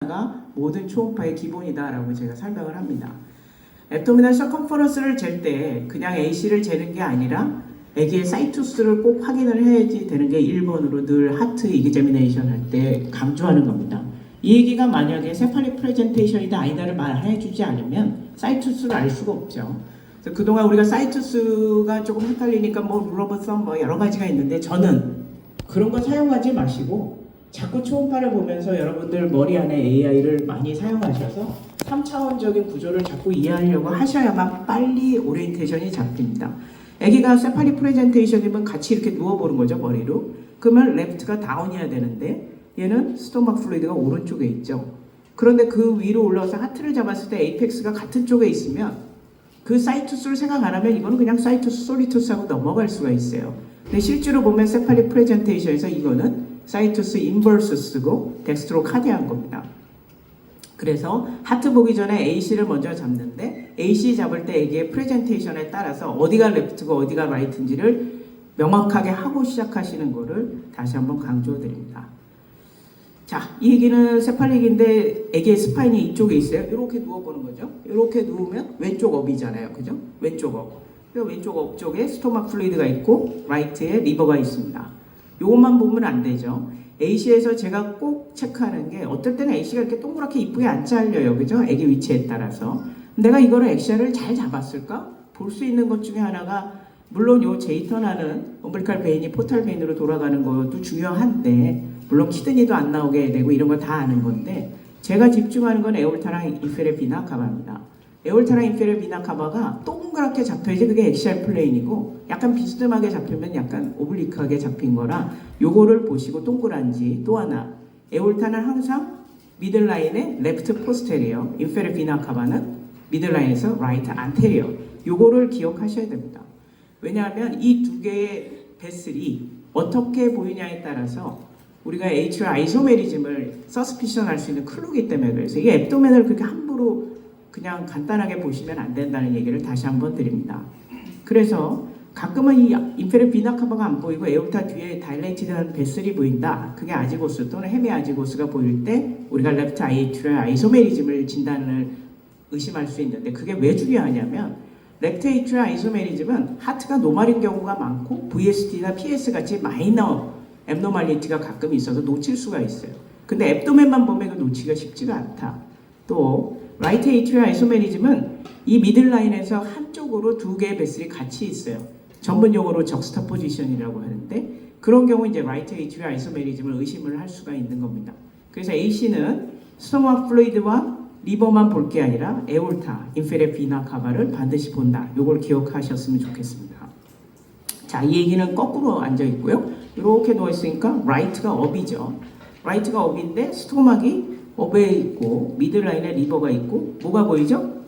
가 모든 초음파의 기본이다라고 제가 설명을 합니다. 앱도미널 서컴퍼런스를 잴 때 그냥 AC를 재는 게 아니라 애기의 사이투스를 꼭 확인을 해야지 되는 게 1번으로 늘 하트 이그제미네이션 할 때 강조하는 겁니다. 이 얘기가 만약에 세팔릭 프레젠테이션이다 아니다를 말해주지 않으면 사이투스를 알 수가 없죠. 그래서 그동안 우리가 사이투스가 조금 헷갈리니까 뭐 룰러버썸 뭐 여러 가지가 있는데 저는 그런 거 사용하지 마시고 자꾸 초음파를 보면서 여러분들 머리 안에 AI를 많이 사용하셔서 3차원적인 구조를 자꾸 이해하려고 하셔야만 빨리 오리엔테이션이 잡힙니다. 아기가 세팔릭 프레젠테이션이면 같이 이렇게 누워보는 거죠, 머리로. 그러면 레프트가 다운이어야 되는데 얘는 스토막 플루이드가 오른쪽에 있죠. 그런데 그 위로 올라와서 하트를 잡았을 때 에이펙스가 같은 쪽에 있으면 그 사이투스를 생각 안 하면 이거는 그냥 사이투스, 솔리투스하고 넘어갈 수가 있어요. 근데 실제로 보면 세팔릭 프레젠테이션에서 이거는 사이투스 인버스 쓰고 덱스트로 카디한 겁니다. 그래서 하트 보기 전에 AC를 먼저 잡는데 AC 잡을 때 애기의 프레젠테이션에 따라서 어디가 레프트고 어디가 라이트인지를 명확하게 하고 시작하시는 거를 다시 한번 강조드립니다. 자, 이 얘기는 세팔릭인데 애기의 스파인이 이쪽에 있어요. 이렇게 누워보는 거죠. 이렇게 누우면 왼쪽 업이잖아요. 그죠? 왼쪽 업. 왼쪽 업 쪽에 스토막 플루이드가 있고 라이트에 리버가 있습니다. 요것만 보면 안 되죠. AC에서 제가 꼭 체크하는 게 어떨 때는 AC가 이렇게 동그랗게 이쁘게 안 잘려요. 그죠? 애기 위치에 따라서. 내가 이거를 액션을 잘 잡았을까? 볼 수 있는 것 중에 하나가 물론 요 제이턴하는 엄블리칼 베인이 포탈 베인으로 돌아가는 것도 중요한데 물론 키드니도 안 나오게 해야 되고 이런 거 다 아는 건데 제가 집중하는 건 에올타랑 인페레 비나 카바입니다. 에올타랑 인페레 비나 카바가 동그랗게 잡혀야지 그게 엑시얼 플레인이고 약간 비스듬하게 잡히면 약간 오블리크하게 잡힌 거라 요거를 보시고 동그란지 또 하나 에올타는 항상 미들라인에 레프트 포스테리어 인페레 비나 카바는 미들라인에서 라이트 안테리어 요거를 기억하셔야 됩니다. 왜냐하면 이 두 개의 베슬이 어떻게 보이냐에 따라서 우리가 H의 아이소메리즘을 서스피션 할 수 있는 클루기 때문에 그래서 이게 앱도멘을 그렇게 함부로 그냥 간단하게 보시면 안 된다는 얘기를 다시 한번 드립니다. 그래서 가끔은 이 인페레 비나카바가 안 보이고 에올타 뒤에 다일레이티드한 베슬이 보인다. 그게 아지고스 또는 헤미 아지고스가 보일 때 우리가 레프트 아이트리얼 아이소메리즘을 진단을 의심할 수 있는데 그게 왜 중요하냐면 레프트 아이트리얼 아이소메리즘은 하트가 노말인 경우가 많고 VSD나 PS 같이 마이너 앱노말리티가 가끔 있어서 놓칠 수가 있어요. 근데 앱도멘만 보면 그 놓치기가 쉽지가 않다. 또 라이트 에이트리얼 아이소메리즘은 이 미들라인에서 한쪽으로 두 개의 베슬이 같이 있어요. 전문 용어로 적스타 포지션이라고 하는데 그런 경우 이제 라이트 에이트리얼 아이소메리즘을 의심을 할 수가 있는 겁니다. 그래서 AC는 스토막 플루이드와 리버만 볼 게 아니라 에올타, 인페레 비나 카바를 반드시 본다. 이걸 기억하셨으면 좋겠습니다. 자, 이 얘기는 거꾸로 앉아 있고요. 이렇게 누워 있으니까 라이트가 업이죠. 라이트가 업인데 스토막이 업에 있고 미들라인에 리버가 있고 뭐가 보이죠?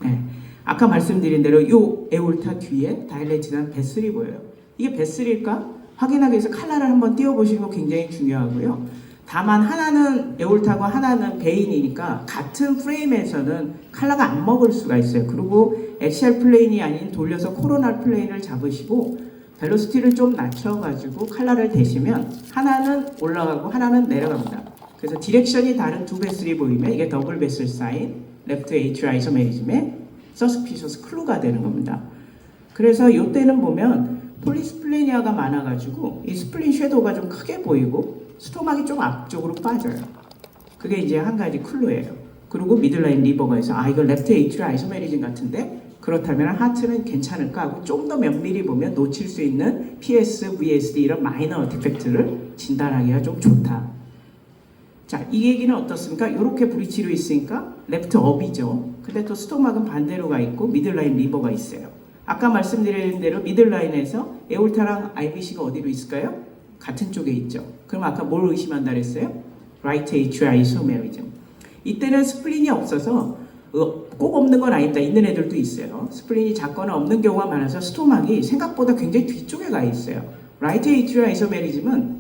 네, 아까 말씀드린 대로 이 에올타 뒤에 다일레이트한 베슬이 보여요. 이게 베슬일까? 확인하기 위해서 칼라를 한번 띄워보시는 거 굉장히 중요하고요. 다만 하나는 에올타고 하나는 베인이니까 같은 프레임에서는 칼라가 안 먹을 수가 있어요. 그리고 엑시얼 플레인이 아닌 돌려서 코로날 플레인을 잡으시고 벨로시티를 좀 낮춰가지고 칼라를 대시면 하나는 올라가고 하나는 내려갑니다. 그래서 디렉션이 다른 두 베슬이 보이면 이게 더블 베슬 사인 레프트 에이트리얼 아이소메리즘의 서스피셔스 클루가 되는 겁니다. 그래서 이때는 보면 폴리스플레니아가 많아가지고 이 스플린 섀도우가 좀 크게 보이고 스토막이 좀 앞쪽으로 빠져요. 그게 이제 한 가지 클루예요. 그리고 미들라인 리버가 있어 이거 레프트 에이트리얼 아이소메리즘 같은데 그렇다면 하트는 괜찮을까 하고 좀 더 면밀히 보면 놓칠 수 있는 PS, VSD 이런 마이너 디펙트를 진단하기가 좀 좋다. 자, 이 얘기는 어떻습니까? 이렇게 브리치로 있으니까 레프트 업이죠. 근데 또 스토막은 반대로 가 있고 미들라인 리버가 있어요. 아까 말씀드린 대로 미들라인에서 에올타랑 IBC가 어디로 있을까요? 같은 쪽에 있죠. 그럼 아까 뭘 의심한다 그랬어요? 라이트 에이트리얼 아이소메리즘. 이때는 스플린이 없어서 꼭 없는 건 아닙니다. 있는 애들도 있어요. 스플린이 작거나 없는 경우가 많아서 스토막이 생각보다 굉장히 뒤쪽에 가 있어요. 라이트 에이트리얼 아이소메리즘은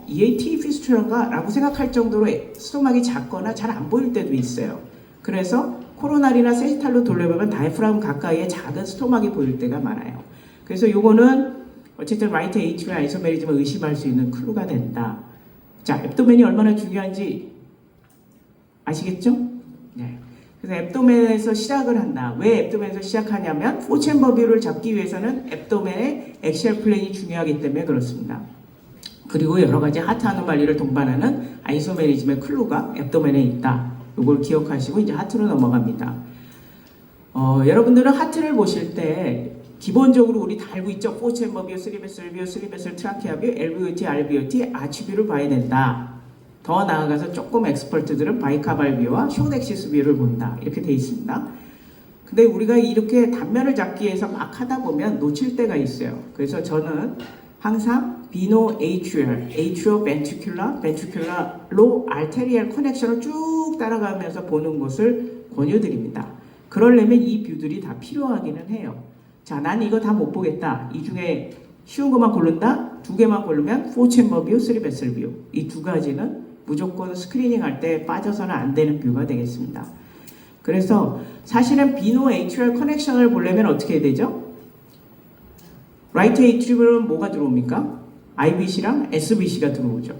EAT 피스츄라인가? 라고 생각할 정도로 스토막이 작거나 잘 안 보일 때도 있어요. 그래서 코로날이나 세지탈로 돌려보면 다이프라մ 가까이에 작은 스토막이 보일 때가 많아요. 그래서 요거는 어쨌든 라이트 에이트리얼 아이소메리즘을 의심할 수 있는 클루가 된다. 자, 앱도멘이 얼마나 중요한지 아시겠죠? 네. 그래서 앱도멘에서 시작을 한다. 왜 앱도멘에서 시작하냐면 포챔버 뷰를 잡기 위해서는 앱도멘의 엑시얼 플레인이 중요하기 때문에 그렇습니다. 그리고 여러 가지 하트 아노말리를 동반하는 아이소메리즘의 클루가 앱도멘에 있다. 이걸 기억하시고 이제 하트로 넘어갑니다. 여러분들은 하트를 보실 때 기본적으로 우리 다 알고 있죠. 포챔버 뷰, 3베슬 뷰, 3베슬 트라키아 뷰, LVOT, RVOT, 아치뷰를 봐야 된다. 더 나아가서 조금 엑스퍼트들은 바이카발 뷰와 숏 엑시스 뷰를 본다. 이렇게 돼 있습니다. 근데 우리가 이렇게 단면을 잡기 위해서 막 하다 보면 놓칠 때가 있어요. 그래서 저는 항상 비노 atrial ventricular로 arterial 커넥션을 쭉 따라가면서 보는 것을 권유드립니다. 그러려면 이 뷰들이 다 필요하기는 해요. 자, 난 이거 다 못 보겠다. 이 중에 쉬운 것만 고른다? 두 개만 고르면 포챔버 뷰, 3베슬 뷰. 이 두 가지는 무조건 스크리닝 할 때 빠져서는 안 되는 뷰가 되겠습니다. 그래서 사실은 비노 에이트리얼 커넥션을 보려면 어떻게 해야 되죠? 라이트 에이트리얼은 뭐가 들어옵니까? IBC랑 SBC가 들어오죠.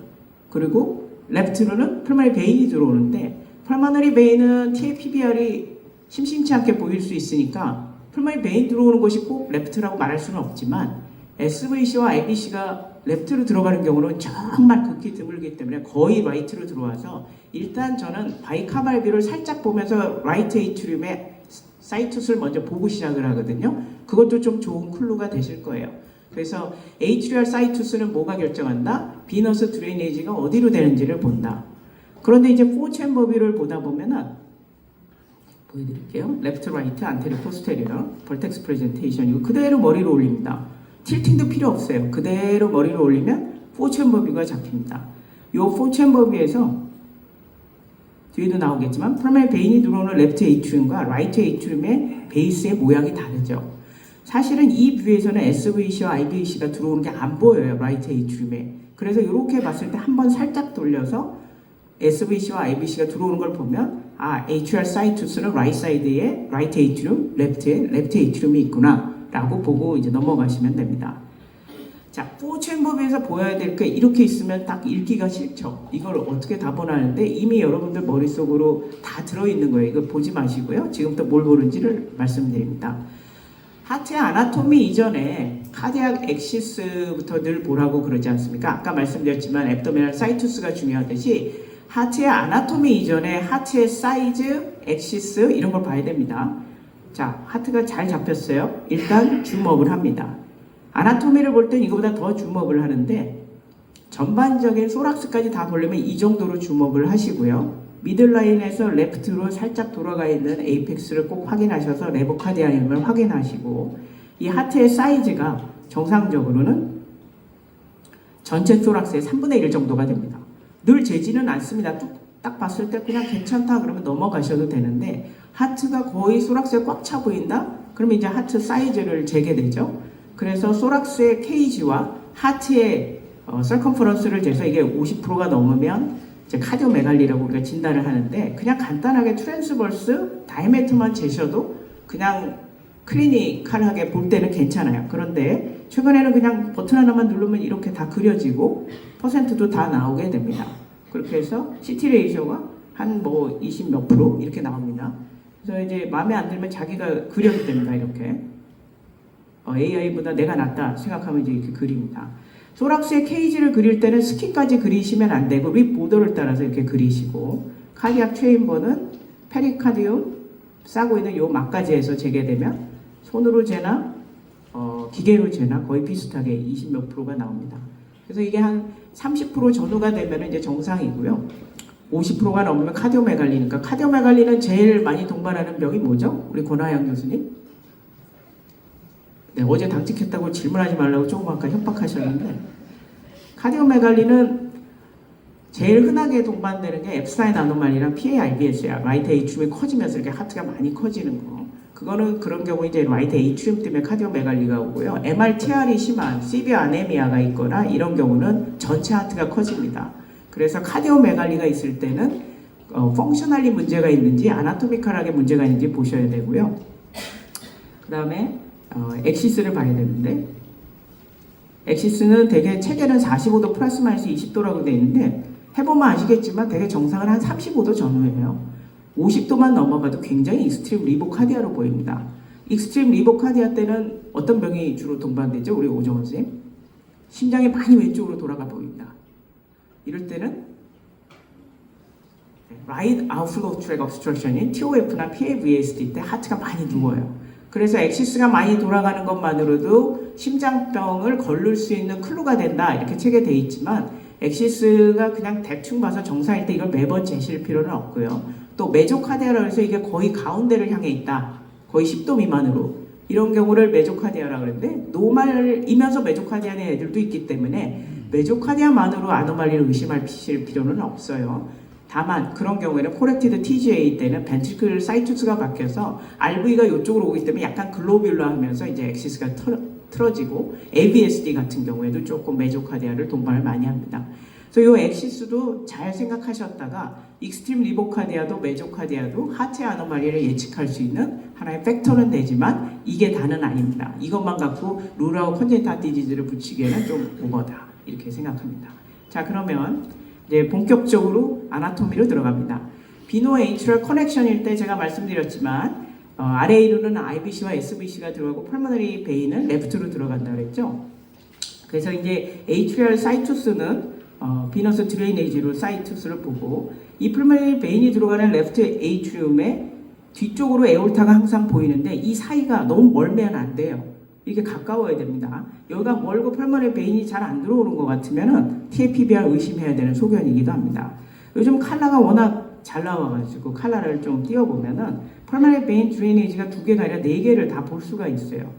그리고 레프트로는 펄머너리 베인이 들어오는데 펄머너리 베인은 TAPBR이 심심치 않게 보일 수 있으니까 펄머너리 베인 들어오는 것이 꼭 레프트라고 말할 수는 없지만 SVC와 IBC가 레프트로 들어가는 경우는 정말 극히 드물기 때문에 거의 라이트로 들어와서 일단 저는 바이카발 뷰를 살짝 보면서 라이트 에이트리움의 사이투스를 먼저 보고 시작을 하거든요. 그것도 좀 좋은 클루가 되실 거예요. 그래서 에이트리얼 사이투스는 뭐가 결정한다? 비너스 드레이네이지가 어디로 되는지를 본다. 그런데 이제 포챔버 뷰를 보다 보면은 보여드릴게요. 레프트, 라이트, 안테리어, 포스테리어, 벌텍스 프레젠테이션 이거 그대로 머리로 올립니다. 틸팅도 필요 없어요. 그대로 머리로 올리면 포챔버 뷰가 잡힙니다. 이 포챔버 뷰에서 뒤에도 나오겠지만 프라이머리 베인이 들어오는 레프트 에이트리움과 라이트 에이트리움의 베이스의 모양이 다르죠. 사실은 이 뷰에서는 SVC와 IVC가 들어오는 게 안 보여요. 라이트 에이트리움에. 그래서 이렇게 봤을 때 한번 살짝 돌려서 SVC와 IVC가 들어오는 걸 보면 ATR 사이투스는 라이트 사이드에 라이트 에이트리움, 레프트에 레프트 에이트리움이 있구나 라고 보고 이제 넘어가시면 됩니다. 자, 포챔버뷰에서 보여야 될 게 이렇게 있으면 딱 읽기가 싫죠. 이걸 어떻게 답변하는데 이미 여러분들 머릿속으로 다 들어있는 거예요. 이거 보지 마시고요. 지금부터 뭘 보는지를 말씀드립니다. 하트의 아나토미 이전에 카디악 엑시스부터 늘 보라고 그러지 않습니까? 아까 말씀드렸지만 앱도미널 사이투스가 중요하듯이 하트의 아나토미 이전에 하트의 사이즈, 엑시스 이런 걸 봐야 됩니다. 자, 하트가 잘 잡혔어요. 일단 줌업을 합니다. 아나토미를 볼 땐 이거보다 더 줌업을 하는데 전반적인 소락스까지 다 보려면 이 정도로 줌업을 하시고요. 미들라인에서 레프트로 살짝 돌아가 있는 에이펙스를 꼭 확인하셔서 레버카디아임을 확인하시고 이 하트의 사이즈가 정상적으로는 전체 소락스의 3분의 1 정도가 됩니다. 늘 재지는 않습니다. 딱 봤을 때 그냥 괜찮다 그러면 넘어가셔도 되는데 하트가 거의 소락스에 꽉 차 보인다? 그러면 이제 하트 사이즈를 재게 되죠. 그래서 소락스의 케이지와 하트의 서컴퍼런스를 재서 이게 50%가 넘으면 이제 카디오메갈리라고 우리가 진단을 하는데 그냥 간단하게 트랜스버스 다이메트만 재셔도 그냥 클리니컬하게 볼 때는 괜찮아요. 그런데 최근에는 그냥 버튼 하나만 누르면 이렇게 다 그려지고 퍼센트도 다 나오게 됩니다. 그렇게 해서 CT 레이셔가 한 뭐 20 몇 프로 이렇게 나옵니다. 그래서 이제 마음에 안 들면 자기가 그려도 됩니다. 이렇게 AI보다 내가 낫다 생각하면 이제 이렇게 그립니다. 소락스의 케이지를 그릴 때는 스키까지 그리시면 안 되고 립 보더를 따라서 이렇게 그리시고 카디악 체인버는 페리카디움 싸고 있는 요 막까지에서 재게 되면 손으로 재나 기계로 재나 거의 비슷하게 20 몇 프로가 나옵니다. 그래서 이게 한 30% 전후가 되면 이제 정상이고요. 50%가 넘으면 카디오메갈리니까 카디오메갈리는 제일 많이 동반하는 병이 뭐죠? 우리 권하영 교수님? 네, 어제 당직했다고 질문하지 말라고 조금 아까 협박하셨는데 카디오메갈리는 제일 흔하게 동반되는 게 앱스타인 아노말리랑 PAIBS야. 라이트 에이트리움이 커지면서 이렇게 하트가 많이 커지는 거. 그거는 그런 경우 이제 라이트 에이트리움 때문에 카디오메갈리가 오고요. MRTR이 심한 시비어 아네미아가 있거나 이런 경우는 전체 하트가 커집니다. 그래서 카디오메갈리가 있을 때는 펑셔널리 문제가 있는지 아나토미컬하게 문제가 있는지 보셔야 되고요. 그 다음에 엑시스를 봐야 되는데 엑시스는 대개 책에는 45도 플러스 마이너스 20도라고 되어 있는데 해보면 아시겠지만 되게 정상은 한 35도 전후예요. 50도만 넘어가도 굉장히 익스트림 리보카디아로 보입니다. 익스트림 리보카디아 때는 어떤 병이 주로 동반되죠? 우리 오정원 선생님? 심장이 많이 왼쪽으로 돌아가 보입니다. 이럴 때는 Right Outflow Tract Obstruction인 TOF나 PAVSD 때 하트가 많이 누워요. 그래서 엑시스가 많이 돌아가는 것만으로도 심장병을 걸를 수 있는 클루가 된다 이렇게 책에 돼 있지만 엑시스가 그냥 대충 봐서 정상일 때 이걸 매번 재실 필요는 없고요. 또 메조카디아라고 해서 이게 거의 가운데를 향해 있다. 거의 10도 미만으로. 이런 경우를 메조카디아라고 그러는데 노말이면서 메조카디아는 애들도 있기 때문에 메조카디아만으로 아노말리를 의심하실 필요는 없어요. 다만 그런 경우에는 코렉티드 TGA 때는 벤트리클 사이투스가 바뀌어서 RV가 이쪽으로 오기 때문에 약간 글로뷸러 하면서 이제 엑시스가 틀어지고 ABSD 같은 경우에도 조금 메조카디아를 동반을 많이 합니다. 그래서 이 엑시스도 잘 생각하셨다가 익스트림 리보카디아도 메조카디아도 하트 아노말리를 예측할 수 있는 하나의 팩터는 되지만 이게 다는 아닙니다. 이것만 갖고 루라우 컨젠타 디지즈를 붙이기에는 좀 오버다 이렇게 생각합니다. 자 그러면 이제 본격적으로 아나토미로 들어갑니다. 비노 에이트럴 커넥션일 때 제가 말씀드렸지만 RA로는 IBC와 SBC가 들어가고 펄머너리 베인은 레프트로 들어간다 그랬죠. 그래서 이제 에이트리얼 사이투스는 비너스 드레이네이지로 사이투스를 보고 이 펄머너리 베인이 들어가는 레프트 에이트리움의 뒤쪽으로 에올타가 항상 보이는데 이 사이가 너무 멀면 안 돼요. 이게 가까워야 됩니다. 여기가 멀고 펄머너리 베인이 잘 안 들어오는 것 같으면은 TAPBR 의심해야 되는 소견이기도 합니다. 요즘 칼라가 워낙 잘 나와가지고 칼라를 좀 띄워보면은 펄머너리 베인 드레이네이지가 2개가 아니라 4개를 다 볼 수가 있어요.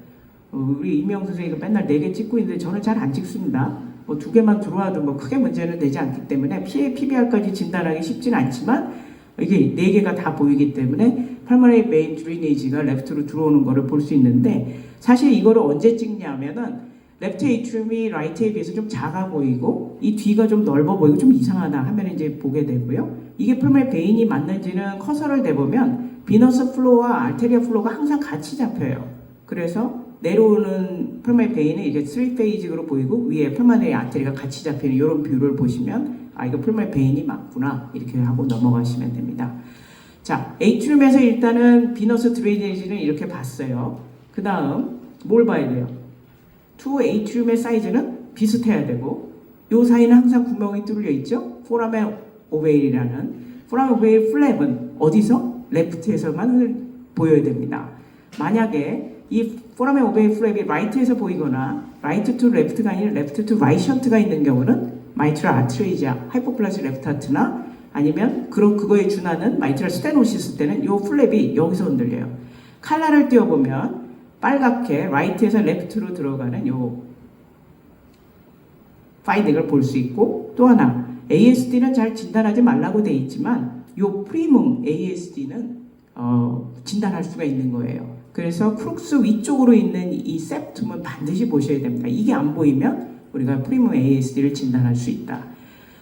우리 이명 선생님이 맨날 4개 찍고 있는데 저는 잘 안 찍습니다. 뭐 2개만 들어와도 뭐 크게 문제는 되지 않기 때문에 PAPBR까지 진단하기 쉽진 않지만 이게 4개가 다 보이기 때문에 펄머너리 베인 드레이네이지가 레프트로 들어오는 거를 볼 수 있는데 사실 이거를 언제 찍냐면은 레프트 에이트리움이 라이트에 비해서 좀 작아 보이고 이 뒤가 좀 넓어 보이고 좀 이상하다 하면 이제 보게 되고요. 이게 펄머너리 베인이 맞는지는 커서를 대보면 비너스 플로우와 알테리아 플로우가 항상 같이 잡혀요. 그래서 내려오는 펄머너리 베인은 이게 3페이직으로 보이고 위에 펄머너리 아테리가 같이 잡히는 이런 뷰를 보시면 아 이거 펄머너리 베인이 맞구나 이렇게 하고 넘어가시면 됩니다. 자 에이트리움에서 일단은 비너스 드레이네이지는 이렇게 봤어요. 그 다음 뭘 봐야 돼요? 투 에이트리움의 사이즈는 비슷해야 되고 이 사이는 항상 구멍이 뚫려 있죠? 포라멘 오베일이라는 포라멘 오베일 플랩은 어디서? 레프트에서만 보여야 됩니다. 만약에 이 포라멘 오베일 플랩이 라이트에서 보이거나 라이트 투 레프트가 아니라 레프트 투 라이트 션트가 있는 경우는 마이트럴 아트레이지아 하이포플라시 레프트 하트나 아니면 그거에 준하는 마이트럴 스테노시스 때는 이 플랩이 여기서 흔들려요. 칼라를 띄워보면 빨갛게 라이트에서 레프트로 들어가는 요 파이딩을 볼 수 있고 또 하나 ASD는 잘 진단하지 말라고 돼 있지만 요 프리뭉 ASD는 진단할 수가 있는 거예요. 그래서 크룩스 위쪽으로 있는 이 septum은 반드시 보셔야 됩니다. 이게 안 보이면 우리가 프리뭉 ASD를 진단할 수 있다.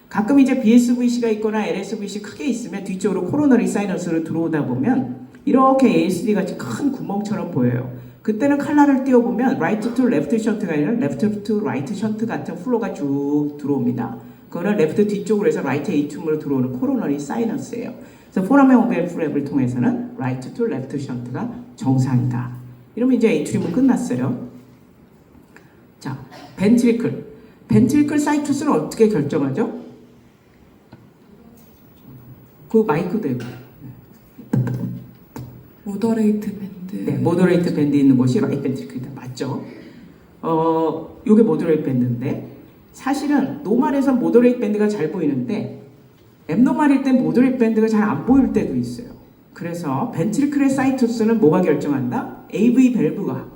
가끔 이제 BSVC가 있거나 LSVC 크게 있으면 뒤쪽으로 코로너리 사이너스로 들어오다 보면 이렇게 ASD 같이 큰 구멍처럼 보여요. 그때는 칼라를 띄워보면 right to left 션트가 아니라 left to right 션트 같은 플로가 쭉 들어옵니다. 그거는 레프트 뒤쪽으로 해서 right 에이흐으로 들어오는 코로너리 사이너스예요. 그래서 포라멘 오베일 플랩을 통해서는 right to left 션트가 정상이다. 이러면 이제 에이트리움은 끝났어요. 자, 벤트리클. 벤트리클 사이투스는 어떻게 결정하죠? 그 마이크 대고. 모더레이트 밴드. 네, 모더레이트 밴드 있는 곳이 라이트 벤트리클이다. 맞죠? 요게 모더레이트 밴드인데 사실은 노말에서 모더레이트 밴드가 잘 보이는데 앱노말일 땐 모더레이트 밴드가 잘 안 보일 때도 있어요. 그래서 벤트리클의 사이투스는 뭐가 결정한다? AV 밸브가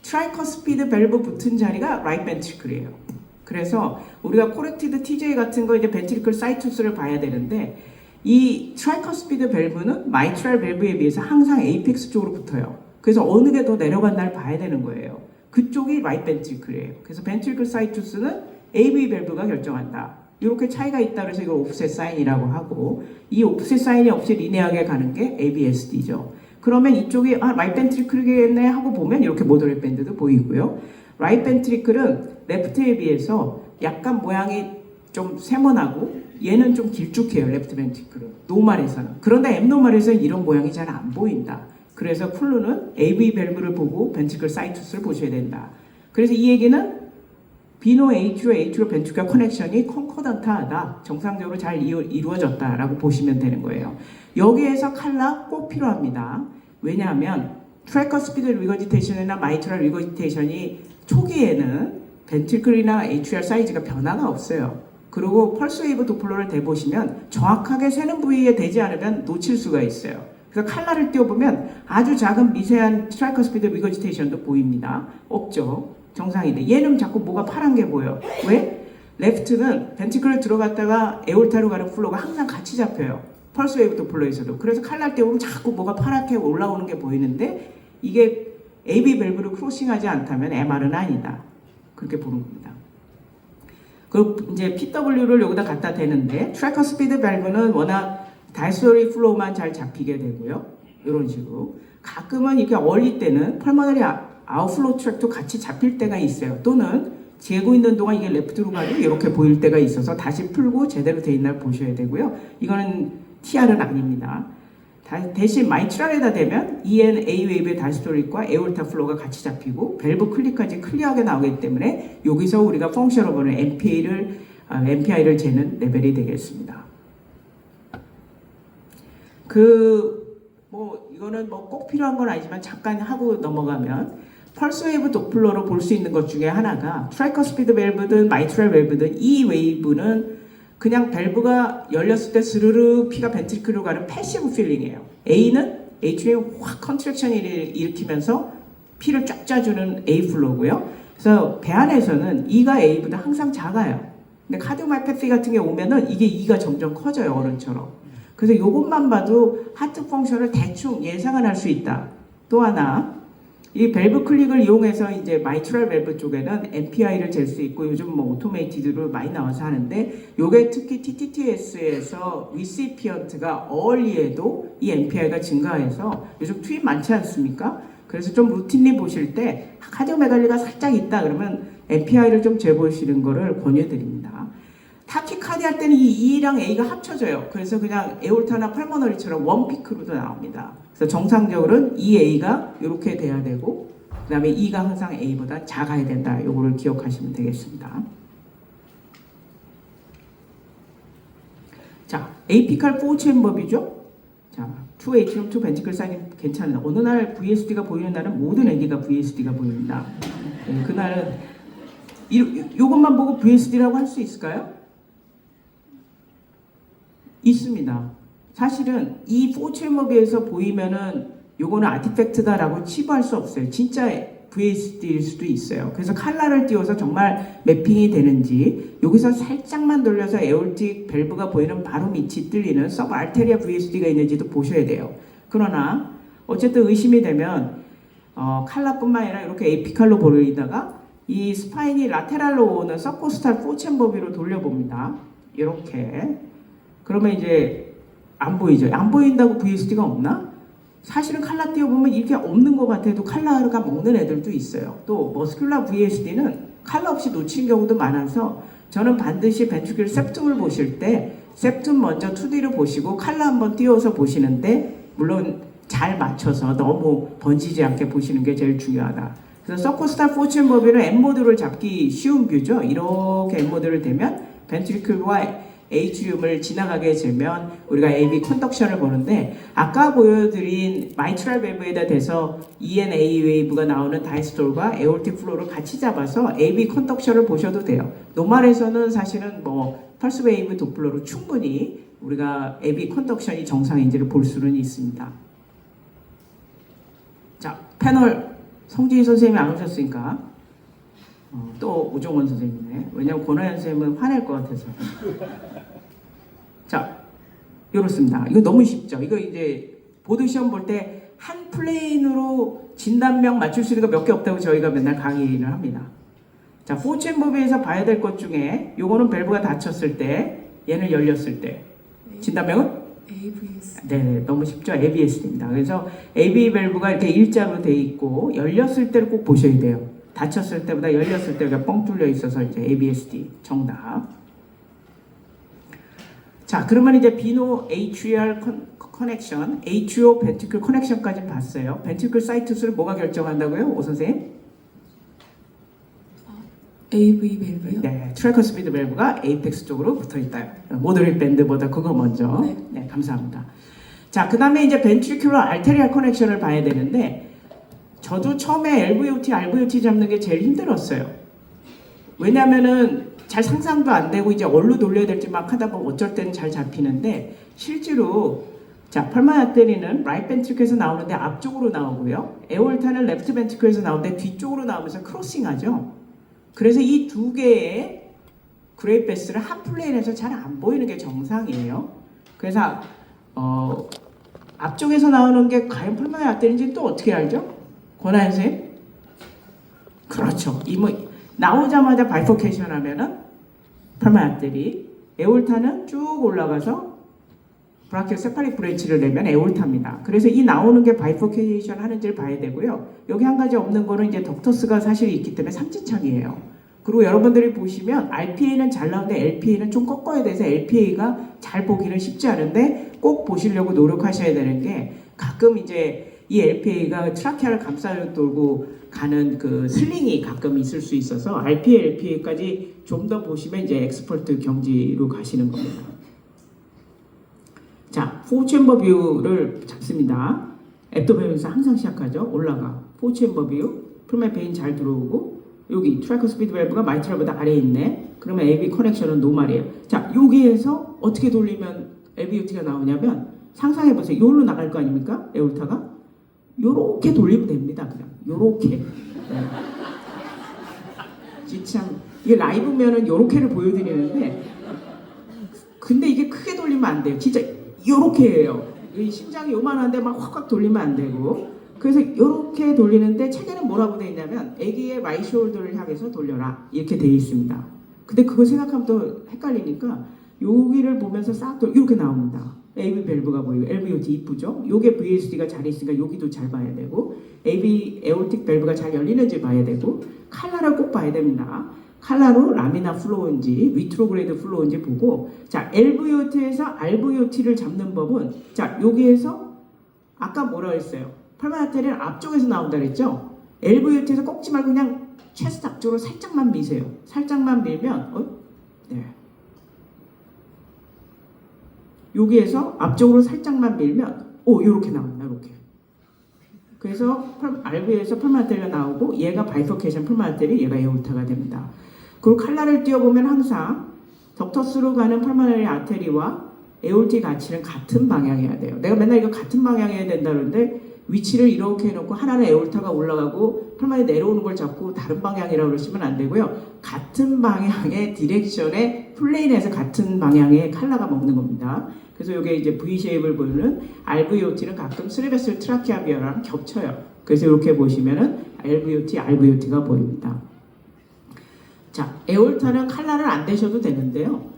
트라이커스피드 밸브 붙은 자리가 라이트 벤트리클이에요. 그래서 우리가 코렉티드 TJ 같은 거 이제 벤트리클 사이투스를 봐야 되는데 이 트라이커스피드 밸브는 마이트랄 밸브에 비해서 항상 에이펙스 쪽으로 붙어요. 그래서 어느 게 더 내려간다를 봐야 되는 거예요. 그쪽이 라이트 벤트리클이에요. 그래서 벤트리클 사이투스는 AV 밸브가 결정한다. 이렇게 차이가 있다 그래서 이걸 옵셋 사인이라고 하고 이 옵셋 사인이 없이 리니어하게 가는 게 ABSD죠. 그러면 이쪽이 라이트 벤트리클이겠네 하고 보면 이렇게 모더레이트 밴드도 보이고요. 라이트 벤트리클은 레프트에 비해서 약간 모양이 좀 세모나고 얘는 좀 길쭉해요. 레프트 벤트리클은. 노멀에서는. 그런데 앱노멀에서는 이런 모양이 잘 안 보인다. 그래서 쿨루는 AV 밸브를 보고 벤트리클 사이투스를 보셔야 된다. 그래서 이 얘기는 비노 A트로 A트로 벤트리클 커넥션이 컨코던트하다. 정상적으로 잘 이루어졌다라고 보시면 되는 거예요. 여기에서 칼라 꼭 필요합니다. 왜냐하면 트래커 스피드 리거지테이션이나 마이트럴 리거지테이션이 초기에는 벤트리클이나 ATR 사이즈가 변화가 없어요. 그리고 펄스 웨이브 도플러를 대보시면 정확하게 세는 부위에 되지 않으면 놓칠 수가 있어요. 그래서 칼라를 띄워보면 아주 작은 미세한 트래커 스피드 리거지테이션도 보입니다. 없죠. 정상인데 얘는 자꾸 뭐가 파란 게 보여. 왜? 레프트는 벤트리클을 들어갔다가 에올타로 가는 플로우가 항상 같이 잡혀요. 펄스 웨이브 도플러에서도. 그래서 칼날 띄워보면 자꾸 뭐가 파랗게 올라오는 게 보이는데 이게 AB 밸브를 크로싱하지 않다면 MR은 아니다. 그렇게 보는 겁니다. 그리고 이제 PW를 여기다 갖다 대는데 트래커 스피드 밸브는 워낙 다이스토리 플로우만 잘 잡히게 되고요. 이런 식으로. 가끔은 이렇게 얼릴 때는 펄머너리 아웃플로우 트랙도 같이 잡힐 때가 있어요. 또는 재고 있는 동안 이게 레프트로 가도 이렇게 보일 때가 있어서 다시 풀고 제대로 돼 있나 보셔야 되고요. 이거는 TR은 아닙니다. 대신 마이트랄에다 대면 EN A 웨이브의 다이스토릭과 에올타 플로우가 같이 잡히고 밸브 클릭까지 클리어하게 나오기 때문에 여기서 우리가 펑션을 보는 MPI를 재는 레벨이 되겠습니다. 이거는 꼭 필요한 건 아니지만 잠깐 하고 넘어가면 펄스 웨이브 도플러로 볼 수 있는 것 중에 하나가 트래커 스피드 밸브든 마이트럴 밸브든 이 웨이브는 그냥 밸브가 열렸을 때 스르르 피가 벤트리클로 가는 패시브 필링이에요. A는 A트리에 확 컨트랙션을 일으키면서 피를 쫙 짜주는 A 플로우고요. 그래서 배 안에서는 E가 A보다 항상 작아요. 근데 카디오마이패티 같은 게 오면은 이게 E가 점점 커져요. 어른처럼. 그래서 이것만 봐도 하트 펑션을 대충 예상은 할 수 있다. 또 하나 이 밸브 클릭을 이용해서 이제 마이트럴 밸브 쪽에는 MPI를 잴 수 있고 요즘 오토메이티드로 많이 나와서 하는데 요게 특히 TTTS에서 리시피언트가 얼리에도 이 MPI가 증가해서 요즘 투입 많지 않습니까? 그래서 좀 루틴리 보실 때 카디오메갈리가 살짝 있다 그러면 MPI를 좀 재보시는 거를 권유드립니다. 타키카디 할 때는 이 E랑 A가 합쳐져요. 그래서 그냥 에올타나 팔머너리처럼 원피크로도 나옵니다. 그래서 정상적으로는 EA가 이렇게 돼야 되고 그 다음에 E가 항상 A보다 작아야 된다. 요거를 기억하시면 되겠습니다. 자, 에이피칼 4챔버비죠. 자, 2H럼 2 벤트클 사이즈 괜찮은 어느 날 VSD가 보이는 날은 모든 애기가 VSD가 보입니다. 네, 그날은 요것만 보고 VSD라고 할 수 있을까요? 있습니다. 사실은 이 4챔버비에서 보이면은 요거는 아티팩트다라고 치부할 수 없어요. 진짜 VSD일 수도 있어요. 그래서 칼라를 띄워서 정말 매핑이 되는지 여기서 살짝만 돌려서 에올틱 밸브가 보이는 바로 밑이 뚫리는 서브알테리아 VSD가 있는지도 보셔야 돼요. 그러나 어쨌든 의심이 되면 칼라뿐만 아니라 이렇게 에피칼로 보이다가 이 스파인이 라테랄로 오는 서코스탈 4챔버비로 돌려봅니다. 이렇게 그러면 이제 안 보이죠. 안 보인다고 VSD가 없나? 사실은 칼라 띄워보면 이렇게 없는 것 같아도 칼라가 먹는 애들도 있어요. 또 머스큘라 VSD는 칼라 없이 놓친 경우도 많아서 저는 반드시 벤트리클 septum을 보실 때 septum 먼저 2D로 보시고 칼라 한번 띄워서 보시는데 물론 잘 맞춰서 너무 번지지 않게 보시는 게 제일 중요하다. 그래서 서코스탈 4챔버비는 M모드를 잡기 쉬운 뷰죠. 이렇게 M모드를 대면 벤트리클과 H륨을 지나가게 되면 우리가 AB 컨덕션을 보는데 아까 보여드린 마이트럴 밸브에다 대서 ENA 웨이브가 나오는 다이스톨과 에올틱 플로우를 같이 잡아서 AB 컨덕션을 보셔도 돼요. 노멀에서는 사실은 펄스 웨이브 도플러로 충분히 우리가 AB 컨덕션이 정상인지를 볼 수는 있습니다. 자, 패널 성진희 선생님이 안 오셨으니까 또 오종원 선생님이네. 왜냐면 권하연 선생님은 화낼 것 같아서. 자, 이렇습니다. 이거 너무 쉽죠. 이거 이제 보드 시험 볼 때 한 플레인으로 진단명 맞출 수 있는 거 몇 개 없다고 저희가 맨날 강의를 합니다. 자, 4챔버비에서 봐야 될 것 중에 요거는 밸브가 닫혔을 때, 얘는 열렸을 때 진단명은? ABS. 네, 너무 쉽죠. ABS입니다. 그래서 AB 밸브가 이렇게 일자로 돼 있고 열렸을 때를 꼭 보셔야 돼요. 닫혔을 때보다 열렸을 때가 뻥 뚫려 있어서 이제 ABSD 정답. 자, 그러면 이제 비노 HER 커넥션, HO 벤트클 커넥션까지 봤어요. 벤트클 사이트 수를 뭐가 결정한다고요? 오 선생님? AV 밸브요? 네, 트래커 스피드 밸브가 에이펙스 쪽으로 붙어 있다. 모더릿 밴드보다 그거 먼저. 네. 네, 감사합니다. 자, 그 다음에 이제 벤트리큘러 알테리얼 커넥션을 봐야 되는데, 저도 처음에 LVOT, RVOT 잡는 게 제일 힘들었어요. 왜냐면은 잘 상상도 안 되고 이제 어디로 돌려야 될지 막 하다 보면 어쩔 때는 잘 잡히는데, 실제로 자, 펄마나 아테리는 라이트 벤트리클에서 나오는데 앞쪽으로 나오고요. 에올타는 레프트 벤트리클에서 나오는데 뒤쪽으로 나오면서 크로싱하죠. 그래서 이 두 개의 그레이트 베스를 한 플레인에서 잘 안 보이는 게 정상이에요. 그래서 앞쪽에서 나오는 게 과연 펄마나 아테리인지 또 어떻게 알죠? 권하연 선생님? 그렇죠. 나오자마자 바이포케이션 하면은 펄마나 아테리, 에올타는 쭉 올라가서 브라키오 세파릭 브랜치를 내면 에올타입니다. 그래서 이 나오는 게 바이포케이션 하는지를 봐야 되고요. 여기 한 가지 없는 거는 이제 덕터스가 사실 있기 때문에 삼지창이에요. 그리고 여러분들이 보시면 RPA는 잘 나오는데 LPA는 좀 꺾어야 돼서 LPA가 잘 보기는 쉽지 않은데 꼭 보시려고 노력하셔야 되는 게 가끔 이제 이 LPA가 트라케아를 감싸려 돌고 가는 그 슬링이 가끔 있을 수 있어서 RPA, LPA까지 좀 더 보시면 이제 엑스퍼트 경지로 가시는 겁니다. 자, 포체인버 뷰를 잡습니다. 앱도베면서 항상 시작하죠. 올라가. 포체인버 뷰, 풀메 베인 잘 들어오고 여기 트래커 스피드 밸브가 마이트럴보다 아래에 있네. 그러면 AV 커넥션은 노말이에요. 자, 여기에서 어떻게 돌리면 LVOT가 나오냐면 상상해보세요. 요로 나갈 거 아닙니까? 에올타가? 요렇게 돌리면 됩니다. 그냥 요렇게. 네. 진짜 이게 라이브면은 요렇게를 보여드리는데 근데 이게 크게 돌리면 안 돼요. 진짜 요렇게 해요. 이 심장이 요만한데 막 확확 돌리면 안 되고 그래서 요렇게 돌리는데 책에는 뭐라고 돼 있냐면 아기의 라이트 숄더를 향해서 돌려라 이렇게 돼 있습니다. 근데 그거 생각하면 또 헷갈리니까 여기를 보면서 싹 이렇게 나옵니다. AV 밸브가 보이고 LVOT 이쁘죠? 요게 VSD가 잘 있으니까 여기도 잘 봐야 되고 AV 에올틱 밸브가 잘 열리는지 봐야 되고 칼라를 꼭 봐야 됩니다. 칼라로 라미나 플로우인지 리트로그레이드 플로우인지 보고 자 LVOT에서 RVOT를 잡는 법은 자 여기에서 아까 뭐라 했어요? 펄마나 아테리는 앞쪽에서 나온다 그랬죠? LVOT에서 꺾지 말고 그냥 체스트 앞쪽으로 살짝만 미세요. 살짝만 밀면 네. 여기에서 앞쪽으로 살짝만 밀면 요렇게 나온다. 요렇게. 그래서 RV에서 펄마나 아테리가 나오고 얘가 바이포케이션 펄마나 아테리 얘가 에올타가 됩니다. 그리고 칼라를 띄워보면 항상 덕터스로 가는 펄마너리 아테리와 에올티 가치는 같은 방향이어야 돼요. 내가 맨날 이거 같은 방향이어야 된다 그러는데 위치를 이렇게 해놓고 하나는 에올타가 올라가고 펄마너리 내려오는 걸 잡고 다른 방향이라고 그러시면 안 되고요. 같은 방향의 디렉션의 플레인에서 같은 방향의 칼라가 먹는 겁니다. 그래서 이게 이제 V-쉐입을 보는 RVOT는 가끔 스리베슬 트라키아비아랑 겹쳐요. 그래서 이렇게 보시면은 LVOT, RVOT가 보입니다. 자, 에올타는 칼라를 안 대셔도 되는데요.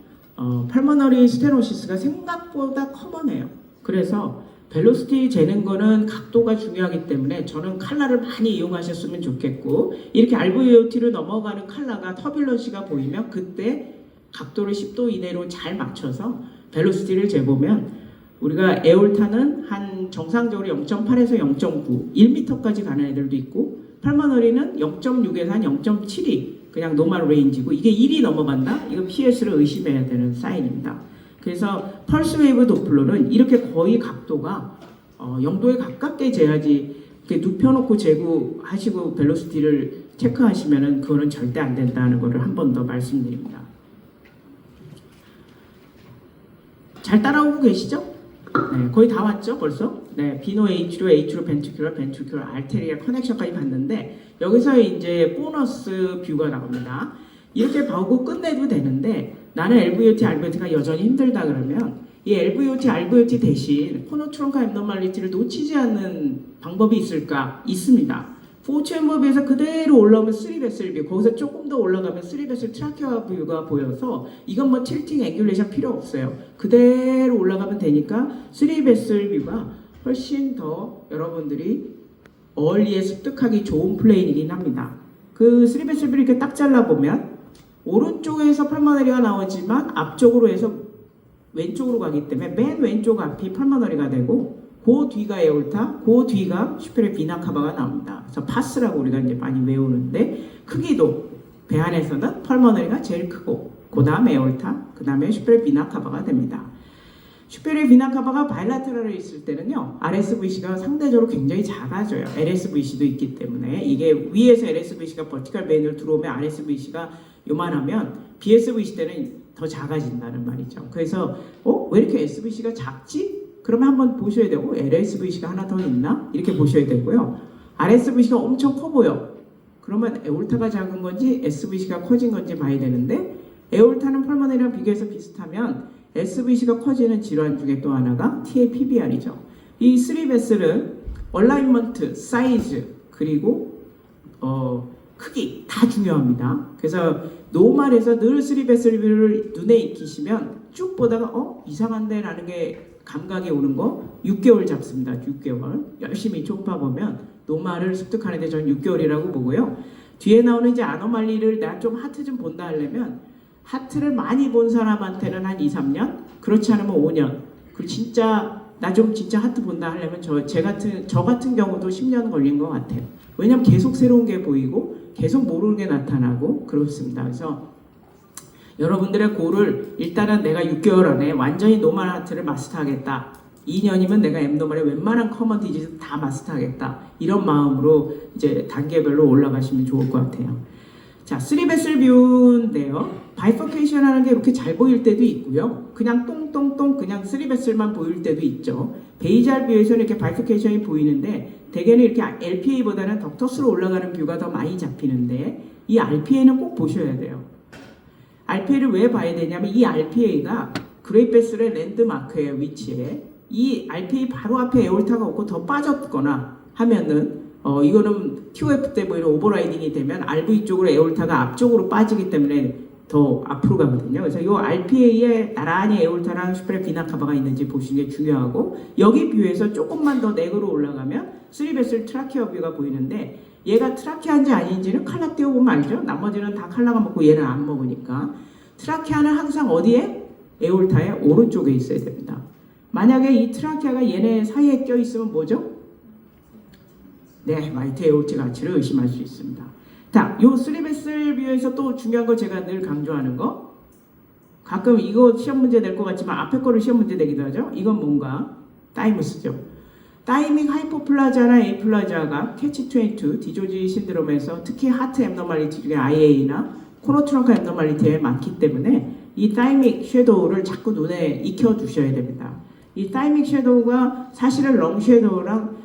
펄머너리 스테노시스가 생각보다 커먼해요. 그래서 벨로시티 재는 거는 각도가 중요하기 때문에 저는 칼라를 많이 이용하셨으면 좋겠고 이렇게 RVOT를 넘어가는 칼라가 터뷸런시가 보이면 그때 각도를 10도 이내로 잘 맞춰서 벨로시티를 재보면 우리가 에올타는 한 정상적으로 0.8에서 0.9, 1m까지 가는 애들도 있고 펄머너리는 0.6에서 한 0.7이 그냥 노멀 레인지고 이게 1이 넘어간다? 이건 PS를 의심해야 되는 사인입니다. 그래서 펄스 웨이브 도플러는 이렇게 거의 각도가 0도에 가깝게 재야지 이렇게 눕혀놓고 재고 하시고 벨로시티를 체크하시면은 그거는 절대 안 된다는 것을 한 번 더 말씀드립니다. 잘 따라오고 계시죠? 네, 거의 다 왔죠 벌써? 네, 비노 H로 H로 벤트큐러 알테리아 커넥션까지 봤는데 여기서 이제 보너스 뷰가 나옵니다. 이렇게 보고 끝내도 되는데 나는 LVOT, RVOT가 여전히 힘들다 그러면 이 LVOT, RVOT 대신 코너 트렁크 앱노멀리티를 놓치지 않는 방법이 있을까? 있습니다. 포체인버뷰에서 그대로 올라오면 3베슬 뷰, 거기서 조금 더 올라가면 3베슬 트라케아 뷰가 보여서 이건 뭐 틸팅 앵귤레이션 필요 없어요. 그대로 올라가면 되니까 3베슬 뷰가 훨씬 더 여러분들이 얼리에 습득하기 좋은 플레인이긴 합니다. 그 3베슬 뷰를 이렇게 딱 잘라보면 오른쪽에서 펄머너리가 나오지만 앞쪽으로 해서 왼쪽으로 가기 때문에 맨 왼쪽 앞이 펄머너리가 되고 그 뒤가 에올타, 그 뒤가 슈페리어 비나 카바가 나옵니다. 그래서 파스라고 우리가 이제 많이 외우는데 크기도 배 안에서는 펄머너리가 제일 크고 그 다음 에올타, 그 다음에 슈페리어 비나 카바가 됩니다. 슈페리어 비나 카바가 바일라테럴에 있을 때는요, RSVC가 상대적으로 굉장히 작아져요. LSVC도 있기 때문에 이게 위에서 LSVC가 버티컬 베인으로 들어오면 RSVC가 요만하면 BSVC 때는 더 작아진다는 말이죠. 그래서 왜 이렇게 SVC가 작지? 그러면 한번 보셔야 되고 LSVC가 하나 더 있나? 이렇게 보셔야 되고요. RSVC가 엄청 커 보여. 그러면 에올타가 작은 건지 SVC가 커진 건지 봐야 되는데 에올타는 펄머너리랑 비교해서 비슷하면 SVC가 커지는 질환 중에 또 하나가 TAPBR이죠. 이 3베슬은 얼라이먼트, 사이즈, 그리고 크기 다 중요합니다. 그래서 노말에서 늘 3베슬을 눈에 익히시면 쭉 보다가 이상한데 라는 게 감각이 오는 거 6개월 잡습니다. 6개월. 열심히 좁아보면 노말을 습득하는데 저는 6개월이라고 보고요. 뒤에 나오는 이제 아노말리를 나 좀 하트 좀 본다 하려면 하트를 많이 본 사람한테는 한 2, 3년, 그렇지 않으면 5년. 그리고 진짜 나 좀 진짜 하트 본다 하려면 저 같은 경우도 10년 걸린 것 같아요. 왜냐면 계속 새로운 게 보이고 계속 모르는 게 나타나고 그렇습니다. 그래서 여러분들의 골을 일단은 내가 6개월 안에 완전히 노멀 하트를 마스터하겠다. 2년이면 내가 앱노멀의 웬만한 커먼 디지즈 다 마스터하겠다. 이런 마음으로 이제 단계별로 올라가시면 좋을 것 같아요. 자, 3베슬 뷰인데요. 바이퍼케이션 하는 게 이렇게 잘 보일 때도 있고요. 그냥 똥똥똥 그냥 3베슬만 보일 때도 있죠. 베이잘 뷰에서는 이렇게 바이퍼케이션이 보이는데 대개는 이렇게 LPA보다는 덕터스로 올라가는 뷰가 더 많이 잡히는데 이 RPA는 꼭 보셔야 돼요. RPA를 왜 봐야 되냐면 이 RPA가 그레이베슬의 랜드마크예요. 위치에. 이 RPA 바로 앞에 에올타가 없고 더 빠졌거나 하면은 이거는 TOF 때 보이는 오버라이딩이 되면 RV 쪽으로 에올타가 앞쪽으로 빠지기 때문에 더 앞으로 가거든요. 그래서 이 RPA에 나란히 에올타랑 슈페리어 비나 카바가 있는지 보시는 게 중요하고 여기 뷰에서 조금만 더 넥으로 올라가면 3베슬 트라키어 뷰가 보이는데 얘가 트라키아인지 아닌지는 칼라 띄워보면 알죠? 나머지는 다 칼라가 먹고 얘는 안 먹으니까 트라키아는 항상 어디에? 에올타의 오른쪽에 있어야 됩니다. 만약에 이 트라키아가 얘네 사이에 껴있으면 뭐죠? 네, 마이트 에올티 가치를 의심할 수 있습니다. 자, 요 3베슬 뷰에서 또 중요한 거 제가 늘 강조하는 거 가끔 이거 시험 문제 낼 것 같지만 앞에 거를 시험 문제 내기도 하죠. 이건 뭔가? 다이무스죠. 다이밍 하이포플라자나 에이플라자가 캐치22 디조지 신드롬에서 특히 하트 앱노멀리티 중에 IA나 코노트렁크 앱노멀리티에 많기 때문에 이 다이믹 섀도우를 자꾸 눈에 익혀 두셔야 됩니다. 이 다이믹 섀도우가 사실은 렁 섀도우랑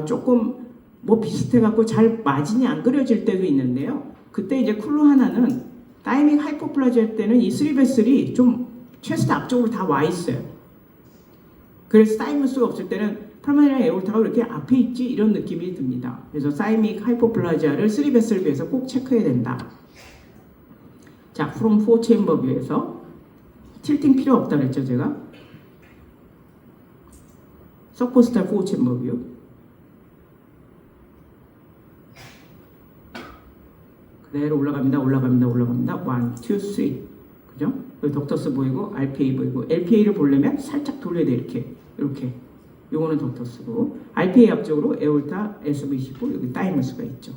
조금 뭐 비슷해갖고 잘 마진이 안 그려질 때도 있는데요. 그때 이제 쿨로 하나는 다이믹 하이포플라자 때는 이 3베슬이 좀 체스트 앞쪽으로 다 와 있어요. 그래서 다이무스가 없을 때는 펄머너리 에올타가 이렇게 앞에 있지 이런 느낌이 듭니다. 그래서 다이믹 하이포플라자를 3베슬 뷰에서 꼭 체크해야 된다. 자, from 4 chamber 뷰에서 틸팅 필요 없다 그랬죠 제가. 서포스탈 4 chamber 뷰. 그대로 올라갑니다. 1, 2, 3. 그죠? 여기 덕터스 보이고 RPA 보이고 LPA를 보려면 살짝 돌려야 돼. 이렇게. 요거는 덕터스고 RPA 앞쪽으로 에올타 SVC고 여기 다이머스가 있죠.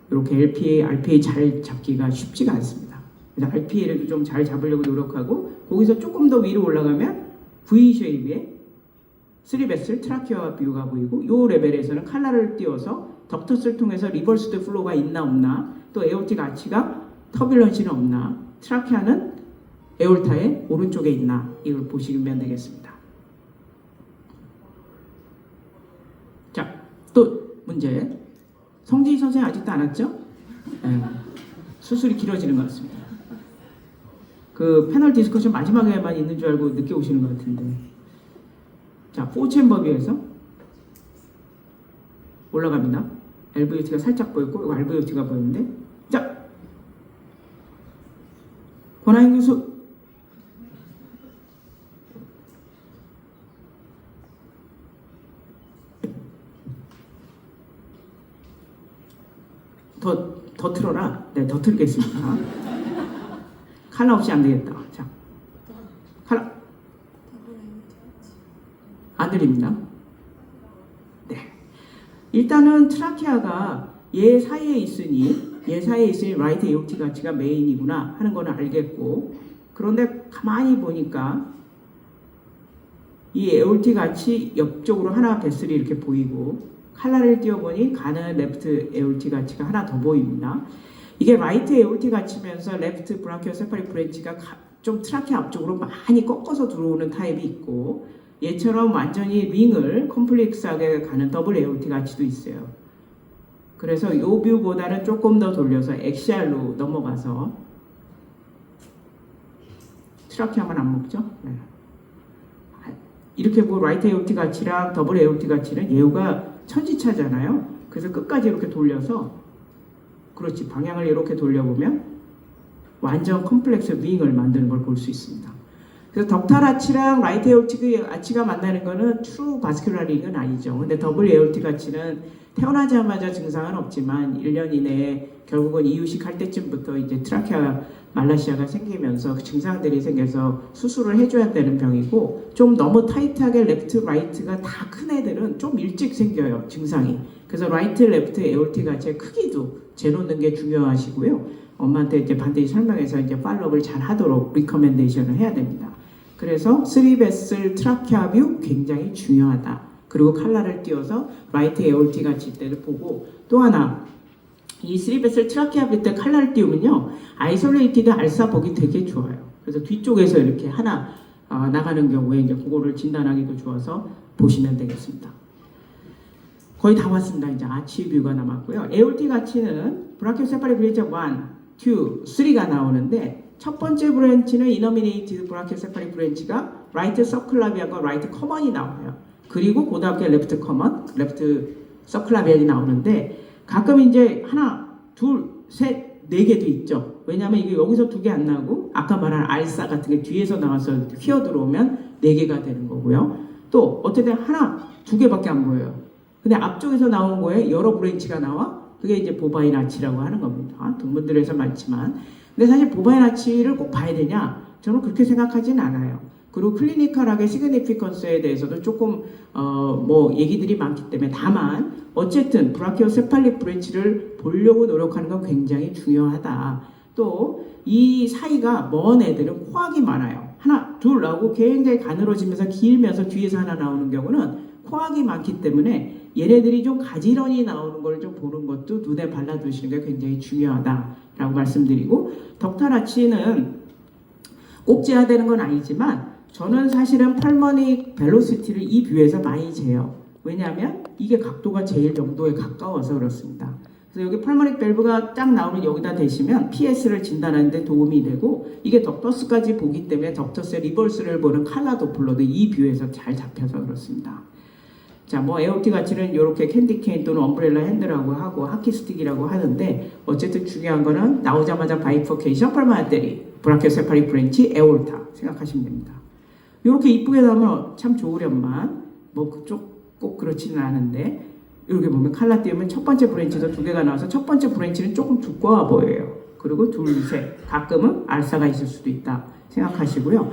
이렇게 LPA, RPA 잘 잡기가 쉽지가 않습니다. 그래서 RPA를 좀 잘 잡으려고 노력하고 거기서 조금 더 위로 올라가면 V 쉐입의 3베슬 트라키어 뷰가 보이고 이 레벨에서는 칼라를 띄워서 덕터스를 통해서 리버스드 플로우가 있나 없나 또 에올틱 아치가 터뷸런시는 없나 트라키아는 에올타의 오른쪽에 있나 이걸 보시면 되겠습니다. 자, 또 문제. 성진이 선생님 아직도 안 왔죠? 네. 수술이 길어지는 것 같습니다. 그 패널 디스커션 마지막에만 있는 줄 알고 늦게 오시는 것 같은데. 자, 4챔버 뷰에서 올라갑니다. LVOT가 살짝 보였고 이거 RVOT가 보였는데 자, 권하인 교수 더 틀어라. 네, 더 틀겠습니다. 칼라 없이 안 되겠다. 자, 안 들립니다. 네. 일단은 트라키아가 얘 사이에 있으니 라이트 에오티 가치가 메인이구나 하는 거는 알겠고, 그런데 가만히 보니까 이 에올티 가치 옆쪽으로 하나 베슬이 이렇게 보이고, 칼라를 띄워보니 가는 레프트 에올티 가치가 하나 더 보입니다. 이게 라이트 에올티 가치면서 레프트 브라키오세파리 브랜치가 좀 트라키아 앞쪽으로 많이 꺾어서 들어오는 타입이 있고, 얘처럼 완전히 윙을 컴플렉스하게 가는 더블 에올티 가치도 있어요. 그래서 이 뷰보다는 조금 더 돌려서 엑시알로 넘어가서, 트라키아만 안 먹죠? 네. 이렇게 뭐 라이트 에올티 가치랑 더블 에올티 가치는 예우가 천지차잖아요. 그래서 끝까지 이렇게 돌려서, 그렇지, 방향을 이렇게 돌려보면 완전 컴플렉스 윙을 만드는 걸 볼 수 있습니다. 그래서 덕탈 아치랑 라이트 에올티 아치가 만나는 거는 트루 바스큘라 링은 아니죠. 근데 더블 에올티 가치는 태어나자마자 증상은 없지만 1년 이내에 결국은 이유식 할 때쯤부터 이제 트라키아 말라시아가 생기면서 그 증상들이 생겨서 수술을 해줘야 되는 병이고, 좀 너무 타이트하게 레프트 라이트가 다 큰 애들은 좀 일찍 생겨요, 증상이. 그래서 라이트 레프트 에올티 가치의 크기도 재놓는 게 중요하시고요. 엄마한테 이제 반드시 설명해서 이제 팔로우를 잘 하도록 리커멘데이션을 해야 됩니다. 그래서 3베슬 트라키아 뷰 굉장히 중요하다. 그리고 칼라를 띄워서 라이트 에올티 가치 때를 보고, 또 하나 이 3베슬 트라키아 뷰 때 칼라를 띄우면요, 아이솔레이티드 알사 보기 되게 좋아요. 그래서 뒤쪽에서 이렇게 하나 나가는 경우에 이제 그거를 진단하기도 좋아서 보시면 되겠습니다. 거의 다 왔습니다. 이제 아치 뷰가 남았고요. 에올티 가치는 브라키오세파리 브랜치 1, 2, 3가 나오는데, 첫 번째 브랜치는 이너미네이티드 브라키오세파리 브랜치가 라이트 서클라비안과 라이트 커먼이 나와요. 그리고 그 다음에 레프트 커먼, 레프트 서클라비안이 나오는데, 가끔 이제 하나, 둘, 셋, 네 개도 있죠. 왜냐하면 이게 여기서 두 개 안 나오고 아까 말한 알사 같은 게 뒤에서 나와서 휘어 들어오면 네 개가 되는 거고요. 또 어쨌든 하나, 두 개밖에 안 보여요. 근데 앞쪽에서 나온 거에 여러 브랜치가 나와. 그게 이제 보바인 아치라고 하는 겁니다. 동물들에서 많지만. 근데 사실 보바인 아치를 꼭 봐야 되냐? 저는 그렇게 생각하진 않아요. 그리고 클리니컬하게 시그니피컨스에 대해서도 조금 뭐 얘기들이 많기 때문에, 다만 어쨌든 브라키오세팔릭 브랜치를 보려고 노력하는 건 굉장히 중요하다. 또 이 사이가 먼 애들은 코악이 많아요. 하나, 둘 나오고 굉장히 가늘어지면서 길면서 뒤에서 하나 나오는 경우는 코악이 많기 때문에 얘네들이 좀 가지런히 나오는 걸 좀 보는 것도 눈에 발라두시는 게 굉장히 중요하다라고 말씀드리고, 덕탈아치는 꼭 재야 되는 건 아니지만 저는 사실은 펄머닉 벨로시티를 이 뷰에서 많이 재요. 왜냐하면 이게 각도가 제일 0도에 가까워서 그렇습니다. 그래서 여기 펄머닉 밸브가 딱 나오면 여기다 대시면 PS를 진단하는 데 도움이 되고, 이게 덕터스까지 보기 때문에 덕터스의 리버스를 보는 칼라 도플러도 이 뷰에서 잘 잡혀서 그렇습니다. 자, 뭐 에올티 가치는 이렇게 캔디 케인 또는 엄브렐라 핸드라고 하고 하키 스틱이라고 하는데, 어쨌든 중요한 거는 나오자마자 바이퍼케이션 펄마테리 브라키오세파리 브랜치 에올타 생각하시면 됩니다. 이렇게 이쁘게 나오면 참 좋으련만 뭐 그쪽 꼭 그렇지는 않은데, 이렇게 보면 칼라 띄우면 첫 번째 브랜치도 두 개가 나와서 첫 번째 브랜치는 조금 두꺼워 보여요. 그리고 둘, 셋, 가끔은 알사가 있을 수도 있다 생각하시고요.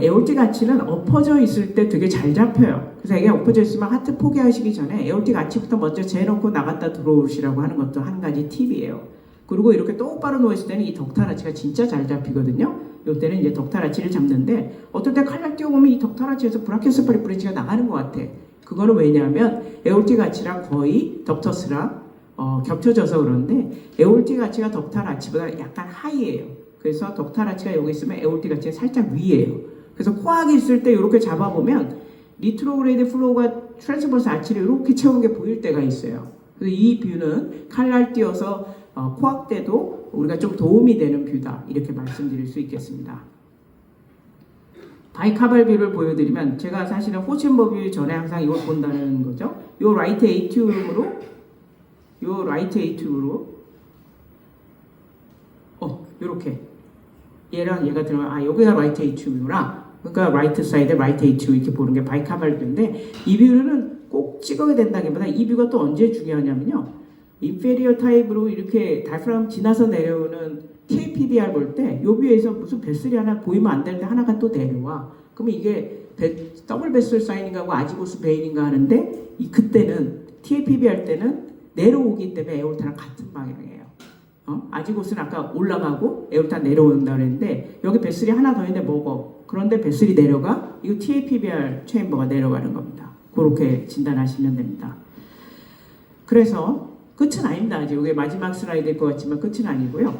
에올티 가치는 엎어져 있을 때 되게 잘 잡혀요. 그래서 이게 엎어져 있으면 하트 포기하시기 전에 에올티 가치부터 먼저 재놓고 나갔다 들어오시라고 하는 것도 한 가지 팁이에요. 그리고 이렇게 똑바로 누워있을 때는 이 덕탈아치가 진짜 잘 잡히거든요. 이때는 이제 덕탈아치를 잡는데, 어떨 때 칼날 띄워보면 이 덕탈아치에서 브라키오세파리 브랜치가 나가는 것 같아. 그거는 왜냐하면 에올티 가치랑 거의 덕터스랑 겹쳐져서 그런데, 에올티 가치가 덕탈 아치보다 약간 하이예요. 그래서 덕탈 아치가 여기 있으면 에올티 가치가 살짝 위에요. 그래서 코악이 있을 때 이렇게 잡아보면 리트로그레이드 플로우가 트랜스버스 아치를 이렇게 채우는 게 보일 때가 있어요. 그래서 이 뷰는 칼날 띄어서 코악 때도 우리가 좀 도움이 되는 뷰다, 이렇게 말씀드릴 수 있겠습니다. 바이카발 뷰를 보여드리면, 제가 사실은 호첸버 뷰 전에 항상 이걸 본다는 거죠. 요 라이트 에이튜브로 요렇게 얘랑 얘가 들어가면 여기가 라이트 에이튜브구나. 그러니까 라이트 사이드 라이트 에이튜브 이렇게 보는 게 바이카발 뷰인데, 이 뷰는 꼭 찍어야 된다기보다 이 뷰가 또 언제 중요하냐면요, 인페리어 타입으로 이렇게 다이프람 지나서 내려오는 KPBR 볼 때 요 뷰에서 무슨 베슬이 하나 보이면 안 되는데 하나가 또 내려와. 그러면 이게 더블 베슬 사인인가하고 아지고스 베인인가 하는데 그때는 TAPB 할 때는 내려오기 때문에 에올타랑 같은 방향이에요. 아지고스는 아까 올라가고 에올타 내려온다 그랬는데 여기 베슬이 하나 더 있는데 먹어. 그런데 베슬이 내려가. 이거 TAPBR 체인버가 내려가는 겁니다. 그렇게 진단하시면 됩니다. 그래서 끝은 아닙니다. 이제 이게 마지막 슬라이드일 것 같지만 끝은 아니고요.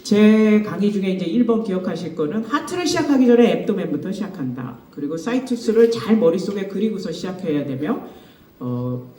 제 강의 중에 이제 1번 기억하실 거는 하트를 시작하기 전에 앱도멘부터 시작한다. 그리고 사이투스를 잘 머릿속에 그리고서 시작해야 되며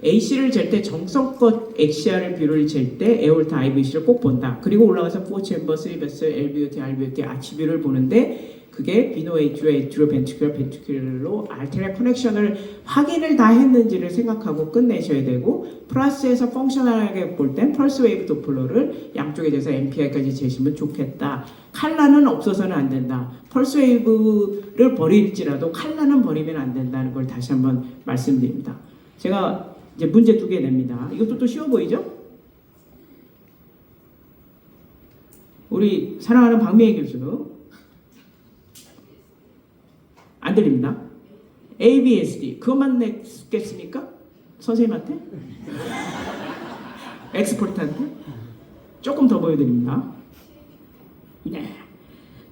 AC를 잴 때 정성껏 XCR을 뷰를 잴 때 에올타 IVC를 꼭 본다. 그리고 올라가서 4챔버, 3베스, LVOT, RVOT 아치뷰를 보는데 그게 비노 H로 H로 벤트큘러로 알테리아 커넥션을 확인을 다 했는지를 생각하고 끝내셔야 되고 플러스에서 펑셔널하게 볼 땐 펄스 웨이브 도플러를 양쪽에 대해서 MPI까지 재시면 좋겠다. 칼라는 없어서는 안 된다. 펄스 웨이브를 버릴지라도 칼라는 버리면 안 된다는 걸 다시 한번 말씀드립니다. 제가 이제 문제 2개 냅니다. 이것도 또 쉬워 보이죠? 우리 사랑하는 박미애 교수 안 들립니다. ABSD 그것만 냈겠습니까? 선생님한테? 엑스포트한테? 조금 더 보여드립니다. 네.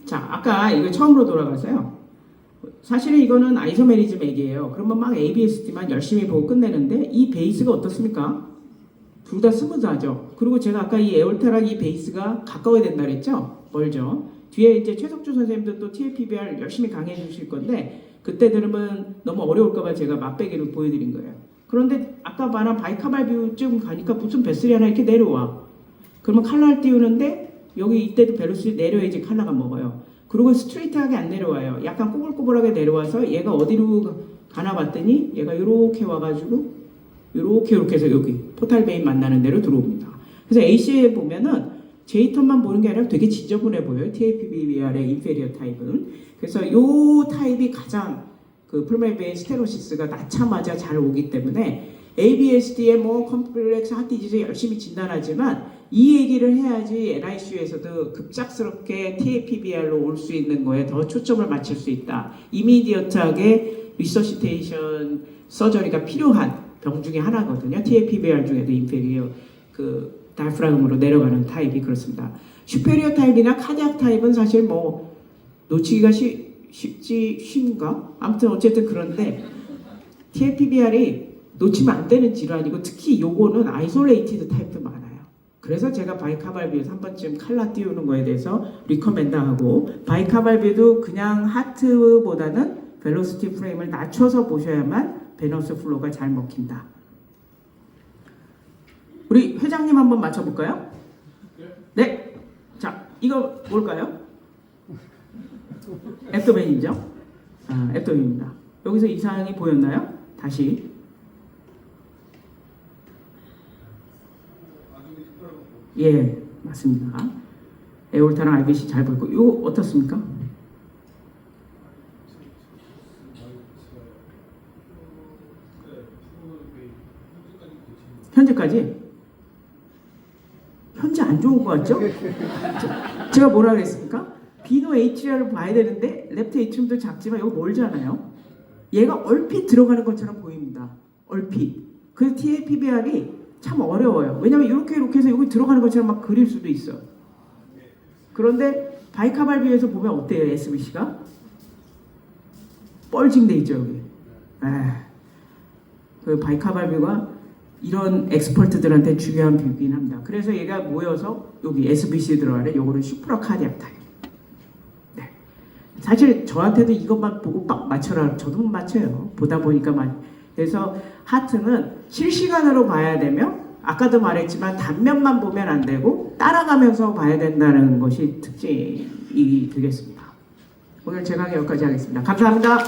자, 아까 이거 처음으로 돌아가서요. 사실은 이거는 아이소메리즘 얘기예요. 그러면 막 ABSD만 열심히 보고 끝내는데 이 베이스가 어떻습니까? 둘 다 스무드하죠. 그리고 제가 아까 이 에올타랑 이 베이스가 가까워야 된다 그랬죠? 멀죠. 뒤에 이제 최석주 선생님도 또 TAPBR 열심히 강의해 주실 건데 그때 들으면 너무 어려울까봐 제가 맛배기를 보여드린 거예요. 그런데 아까 말한 바이카발뷰쯤 가니까 무슨 베슬이 하나 이렇게 내려와. 그러면 칼라를 띄우는데 여기 이때도 벨로시티 내려야지 칼라가 먹어요. 그리고 스트레이트하게 안 내려와요. 약간 꼬불꼬불하게 내려와서 얘가 어디로 가나 봤더니 얘가 이렇게 와가지고 이렇게 해서 여기 포탈 베인 만나는 데로 들어옵니다. 그래서 AC에 보면은 J턴만 보는 게 아니라 되게 지저분해 보여요. TAPBR의 인페리어 타입은. 그래서 이 타입이 가장 그 풀메이 베인 스테노시스가 낳자마자 잘 오기 때문에 ABSD의 뭐 컴플렉스 하트 디지즈 열심히 진단하지만 이 얘기를 해야지 NICU에서도 급작스럽게 TAPBR로 올 수 있는 거에 더 초점을 맞출 수 있다. 이미디어트하게 리서시테이션 서저리가 필요한 병 중에 하나거든요. TAPBR 중에도 인페리어 그 다이프라금으로 내려가는 타입이 그렇습니다. 슈페리어 타입이나 카디악 타입은 사실 뭐 놓치기가 쉽지가 아무튼 어쨌든 그런데 TAPBR이 놓치면 안 되는 질환이고 특히 요거는 아이솔레이티드 타입도 많아요. 그래서 제가 바이카발비에서 한 번쯤 칼라 띄우는 거에 대해서 리커멘드하고 바이카발비도 그냥 하트보다는 벨로시티 프레임을 낮춰서 보셔야만 베너스 플로우가 잘 먹힌다. 우리 회장님 한번 맞춰볼까요? 네. 자, 이거 뭘까요? 앱도멘이죠? 아, 앱도멘입니다. 여기서 이상이 보였나요? 다시. 예, 맞습니다. 에올타랑 IBC 잘 보이고, 이거 어떻습니까? 현재까지? 현재 안 좋은 것 같죠? 제가 뭐라 그랬습니까? 비노 HR을 봐야 되는데 랩트 H름도 작지만 이거 멀잖아요. 얘가 얼핏 들어가는 것처럼 보입니다. 얼핏. 그 TAPBR이 참 어려워요. 왜냐면 이렇게 해서 여기 들어가는 것처럼 막 그릴 수도 있어. 그런데 바이카발비에서 보면 어때요? SBC가? 뻘징돼 있죠 여기. 그 바이카발비가 이런 엑스퍼트들한테 중요한 뷰긴 합니다. 그래서 얘가 모여서 여기 SBC 들어가래. 요거는 슈프라 카디악 타입. 네. 사실 저한테도 이것만 보고 막 맞춰라. 저도 못 맞춰요. 보다 보니까 그래서 하트는 실시간으로 봐야 되며 아까도 말했지만 단면만 보면 안 되고 따라가면서 봐야 된다는 것이 특징이 되겠습니다. 오늘 제 강의 여기까지 하겠습니다. 감사합니다.